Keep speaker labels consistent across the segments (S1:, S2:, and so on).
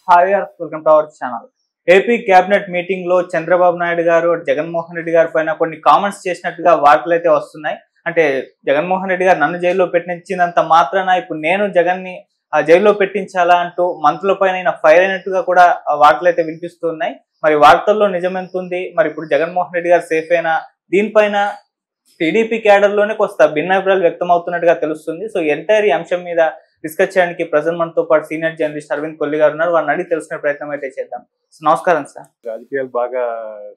S1: Hi welcome to our channel. AP cabinet meeting లో చంద్రబాబు నాయుడు గారు జగన్మోహన్ రెడ్డి గారి పైన కొన్ని కామెంట్స్ చేసినట్టుగా వార్తలు అయితే వస్తున్నాయి. అంటే జగన్మోహన్ రెడ్డి గారు నన్ను జైల్లో పెట్టించినంత మాత్రాన ఇప్పుడు నేను జగన్ ని జైల్లో పెట్టించాలా అంటూ మంత్రుల పైన ఫైర్ అయినట్టుగా కూడా వార్తలు అయితే వినిపిస్తున్నాయి. మరి వార్తల్లో నిజమెంత ఉంది? మరి ఇప్పుడు జగన్మోహన్ రెడ్డి గారు సేఫ్ అయినా? దీనిపైన టీడీపీ క్యాడర్ లోనే కొంత భిన్నాభిప్రాయాలు వ్యక్తం అవుతున్నట్టుగా తెలుస్తుంది. సో ఎంటైర్ ఈ అంశం మీద డిస్కస్ చేయడానికి ప్రజెంట్ మనతో పాటు సీనియర్ జర్నలిస్ట్ అరవింద్ కొల్లి గారు ఉన్నారు. వారిని అడిగి తెలుసుకునే ప్రయత్నం అయితే చేద్దాం. నమస్కారం సార్.
S2: రాజకీయాలు బాగా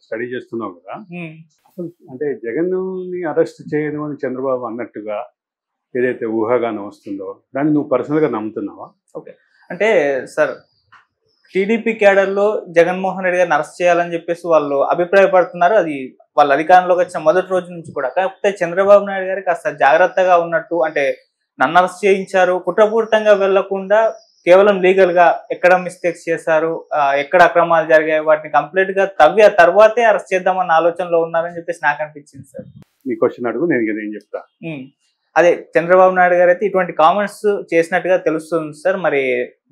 S2: స్టడీ చేస్తున్నావు కదా, అసలు అంటే జగన్ ని అరెస్ట్ చేయడం అని చంద్రబాబు అన్నట్టుగా ఏదైతే ఊహాగానం వస్తుందో దాన్ని నువ్వు పర్సనల్ గా నమ్ముతున్నావా?
S1: ఓకే, అంటే సార్ టీడీపీ క్యాడర్ లో జగన్మోహన్ రెడ్డి గారిని అరెస్ట్ చేయాలని చెప్పేసి వాళ్ళు అభిప్రాయపడుతున్నారు. అది వాళ్ళ అధికారంలోకి వచ్చిన మొదటి రోజు నుంచి కూడా. కాకపోతే చంద్రబాబు నాయుడు గారికి కాస్త జాగ్రత్తగా ఉన్నట్టు, అంటే నన్ను అరెస్ట్ చేయించారు, కుట్రపూరితంగా వెళ్లకుండా కేవలం లీగల్ గా ఎక్కడ మిస్టేక్స్ చేశారు, ఎక్కడ అక్రమాలు జరిగాయి, వాటిని కంప్లీట్ గా తవ్వి ఆ తర్వాతే అరెస్ట్ చేద్దామన్న ఆలోచనలో ఉన్నారని చెప్పేసి నాకు అనిపించింది సార్.
S2: నీ క్వశ్చన్ అడుగు, నేను చెప్తా.
S1: అదే చంద్రబాబు నాయుడు గారు అయితే ఇటువంటి కామెంట్స్ చేసినట్టుగా తెలుస్తుంది సార్. మరి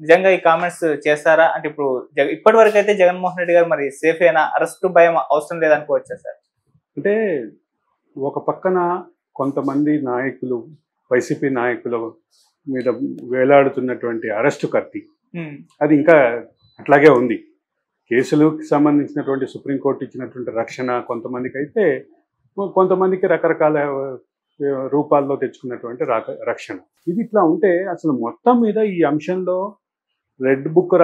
S1: నిజంగా ఈ కామెంట్స్ చేస్తారా? అంటే ఇప్పుడు ఇప్పటి వరకు అయితే జగన్మోహన్ రెడ్డి గారు మరి సేఫ్ అయినా, అరెస్ట్ భయం అవసరం లేదనుకోవచ్చా సార్?
S2: అంటే ఒక పక్కన కొంతమంది నాయకులు, వైసీపీ నాయకుల మీద వేలాడుతున్నటువంటి అరెస్టు కత్తి అది ఇంకా అట్లాగే ఉంది. కేసులకు సంబంధించినటువంటి సుప్రీంకోర్టు ఇచ్చినటువంటి రక్షణ కొంతమందికి అయితే, కొంతమందికి రకరకాల రూపాల్లో తెచ్చుకున్నటువంటి రక్షణ. ఇది ఇట్లా ఉంటే అసలు మొత్తం మీద ఈ అంశంలో రెడ్ బుక్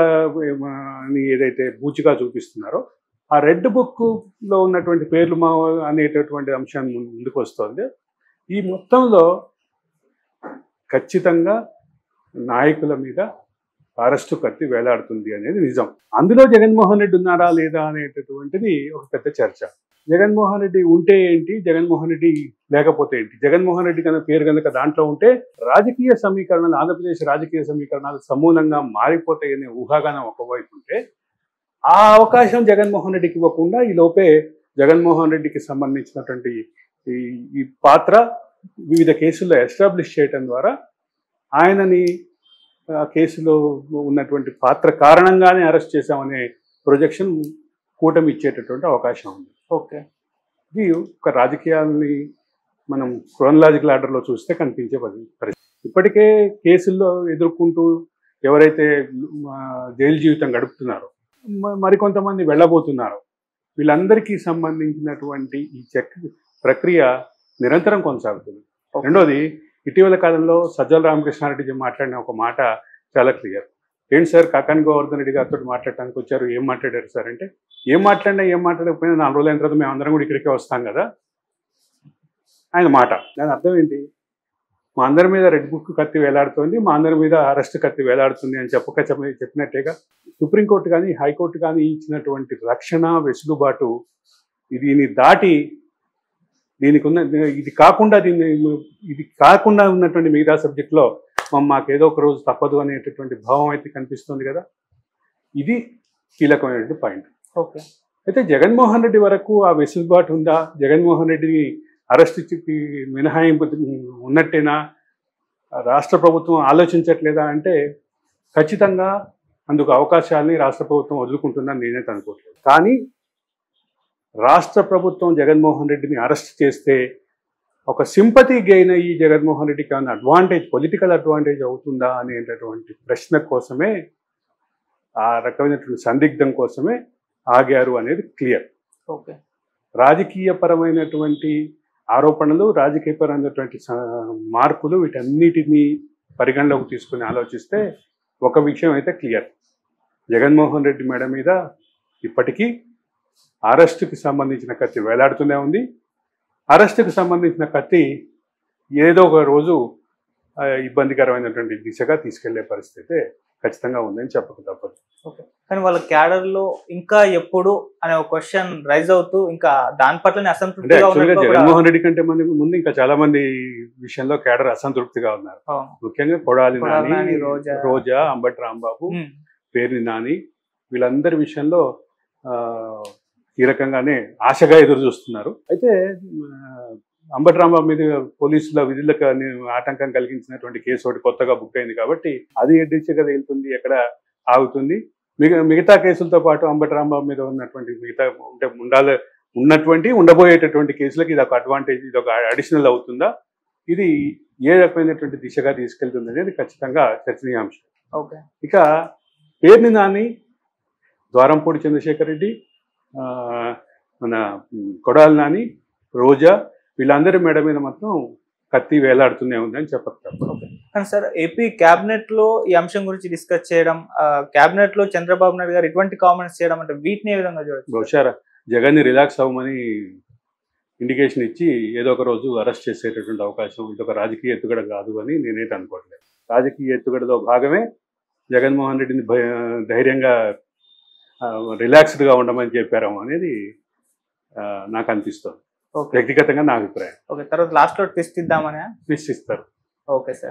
S2: అని ఏదైతే బూచిగా చూపిస్తున్నారో ఆ రెడ్ బుక్ లో ఉన్నటువంటి పేర్లు అనేటటువంటి అంశం ముందుకు వస్తుంది. ఈ మొత్తంలో ఖచ్చితంగా నాయకుల మీద అరెస్టు కత్తి వేలాడుతుంది అనేది నిజం. అందులో జగన్మోహన్ రెడ్డి ఉన్నారా లేదా అనేటటువంటిది ఒక పెద్ద చర్చ. జగన్మోహన్ రెడ్డి ఉంటే ఏంటి, జగన్మోహన్ రెడ్డి లేకపోతే ఏంటి? జగన్మోహన్ రెడ్డి కనుక పేరు కనుక దాంట్లో ఉంటే రాజకీయ సమీకరణాలు, ఆంధ్రప్రదేశ్ రాజకీయ సమీకరణాలు సమూలంగా మారిపోతాయనే ఊహాగానం ఒకవైపు ఉంటే, ఆ అవకాశం జగన్మోహన్ రెడ్డికి ఇవ్వకుండా ఈ లోపే జగన్మోహన్ రెడ్డికి సంబంధించినటువంటి ఈ పాత్ర వివిధ కేసుల్లో ఎస్టాబ్లిష్ చేయటం ద్వారా ఆయనని కేసులో ఉన్నటువంటి పాత్ర కారణంగానే అరెస్ట్ చేశామనే ప్రొజెక్షన్ కూటమి ఇచ్చేటటువంటి అవకాశం ఉంది.
S1: ఓకే,
S2: ఇది ఒక రాజకీయాలని మనం క్రోనలాజికల్ ఆర్డర్లో చూస్తే కనిపించే పరిస్థితి. ఇప్పటికే కేసుల్లో ఎదుర్కొంటూ ఎవరైతే జైలు జీవితం గడుపుతున్నారో, మరికొంతమంది వెళ్ళబోతున్నారో, వీళ్ళందరికీ సంబంధించినటువంటి ఈ ప్రక్రియ నిరంతరం కొనసాగుతుంది. రెండోది, ఇటీవల కాలంలో సజ్జల రామకృష్ణారెడ్డి మాట్లాడిన ఒక మాట చాలా క్లియర్. ఏంటి సార్, కాకాని గోవర్ధన్ రెడ్డి గారితో మాట్లాడటానికి వచ్చారు, ఏం మాట్లాడారు సార్ అంటే, ఏం మాట్లాడకపోయినా 4 రోజులైన తర్వాత మేము అందరం కూడా ఇక్కడికే వస్తాం కదా ఆయన మాట. దాని అర్థం ఏంటి? మా అందరి మీద రెడ్ బుక్ కత్తి వేలాడుతుంది, మా అందరి మీద అరెస్ట్ కత్తి వేలాడుతుంది అని చెప్పినట్టేగా. సుప్రీంకోర్టు కానీ హైకోర్టు కానీ ఇచ్చినటువంటి రక్షణ, వెసులుబాటు దీన్ని దాటి ఇది కాకుండా ఉన్నటువంటి మిగతా సబ్జెక్టులో మాకేదో ఒక రోజు తప్పదు అనేటటువంటి భావం అయితే కనిపిస్తుంది కదా. ఇది కీలకమైనటువంటి పాయింట్.
S1: ఓకే,
S2: అయితే జగన్మోహన్ రెడ్డి వరకు ఆ వెసులుబాటు ఉందా? జగన్మోహన్ రెడ్డిని అరెస్ట్ మినహాయింపు ఉన్నట్టేనా? రాష్ట్ర ప్రభుత్వం ఆలోచించట్లేదా అంటే, ఖచ్చితంగా అందుకు అవకాశాలని రాష్ట్ర ప్రభుత్వం వదులుకుంటుందని నేనైతే అనుకోవట్లేదు. కానీ రాష్ట్ర ప్రభుత్వం జగన్మోహన్ రెడ్డిని అరెస్ట్ చేస్తే ఒక సింపతి గెయిన్ అయ్యి జగన్మోహన్ రెడ్డికి ఏమైనా అడ్వాంటేజ్, పొలిటికల్ అడ్వాంటేజ్ అవుతుందా అనేటటువంటి ప్రశ్న కోసమే, ఆ రకమైనటువంటి సందిగ్ధం కోసమే ఆగారు అనేది క్లియర్.
S1: ఓకే,
S2: రాజకీయపరమైనటువంటి ఆరోపణలు, రాజకీయపరమైనటువంటి మార్పులు, వీటన్నిటినీ పరిగణలోకి తీసుకుని ఆలోచిస్తే ఒక విషయం అయితే క్లియర్. జగన్మోహన్ రెడ్డి మేడ మీద ఇప్పటికీ అరెస్టుకి సంబంధించిన కత్తి వేలాడుతూనే ఉంది. అరెస్టుకి సంబంధించిన కత్తి ఏదో ఒక రోజు ఇబ్బందికరమైనటువంటి దిశగా తీసుకెళ్లే పరిస్థితి ఖచ్చితంగా ఉందని చెప్పక తప్పదు.
S1: ఓకే, కానీ వాళ్ళ క్యాడర్ లో ఇంకా ఎప్పుడు అనే ఒక క్వశ్చన్ రైజ్ అవుతూ ఇంకా దాని పట్ల అసంతృప్తిగా ఉన్నారు.
S2: జగన్మోహన్ రెడ్డి కంటే ముందు ఇంకా చాలా మంది విషయంలో క్యాడర్ అసంతృప్తిగా ఉన్నారు. ముఖ్యంగా కొడాలి నాని, రోజా, అంబటి రాంబాబు, పేర్ని నాని, వీళ్ళందరి విషయంలో ఈ రకంగానే ఆశగా ఎదురు చూస్తున్నారు. అయితే అంబటి రాంబాబు మీద పోలీసుల విధులకు ఆటంకం కలిగించినటువంటి కేసు ఒకటి కొత్తగా బుక్ అయింది కాబట్టి అది ఏ దిశగా వెళ్తుంది, ఎక్కడ ఆగుతుంది, మిగతా కేసులతో పాటు అంబటి రాంబాబు మీద ఉన్నటువంటి మిగతా అంటే ఉండబోయేటటువంటి కేసులకు ఇది ఒక అడ్వాంటేజ్, ఇది ఒక అడిషనల్ అవుతుందా, ఇది ఏ రకమైనటువంటి దిశగా తీసుకెళ్తుంది అనేది ఖచ్చితంగా చర్చనీయాంశం.
S1: ఓకే.
S2: ఇక పేర్ని నాని, ద్వారంపూడి చంద్రశేఖర్ రెడ్డి, మన కొడాలి నాని, రోజా వీళ్ళందరి మెడ మీద మాత్రం కత్తి వేలాడుతూనే ఉందని చెప్పగలుగుతారు.
S1: కానీ సార్ ఏపీ క్యాబినెట్ లో ఈ అంశం గురించి డిస్కస్ చేయడం, క్యాబినెట్ లో చంద్రబాబు నాయుడు గారు ఎటువంటి కామెంట్స్ చేయడం అంటే వీటిని ఏ విధంగా చూడొచ్చు?
S2: బహుశా జగన్ ని రిలాక్స్ అవ్వమని ఇండికేషన్ ఇచ్చి ఏదో ఒక రోజు అరెస్ట్ చేసేటటువంటి అవకాశం, ఇది ఒక రాజకీయ ఎత్తుగడ కాదు అని నేనైతే అనుకోవట్లేదు. రాజకీయ ఎత్తుగడలో భాగమే జగన్మోహన్ రెడ్డిని ధైర్యంగా రిలాక్స్డ్గా ఉండమని చెప్పారేమో అనేది నాకు అనిపిస్తుంది. వ్యక్తిగతంగా నా అభిప్రాయం.
S1: ఓకే, తర్వాత లాస్ట్ లో ట్విస్ట్ ఇద్దామని
S2: ట్విస్ట్ ఇస్తారు.
S1: Okay sir.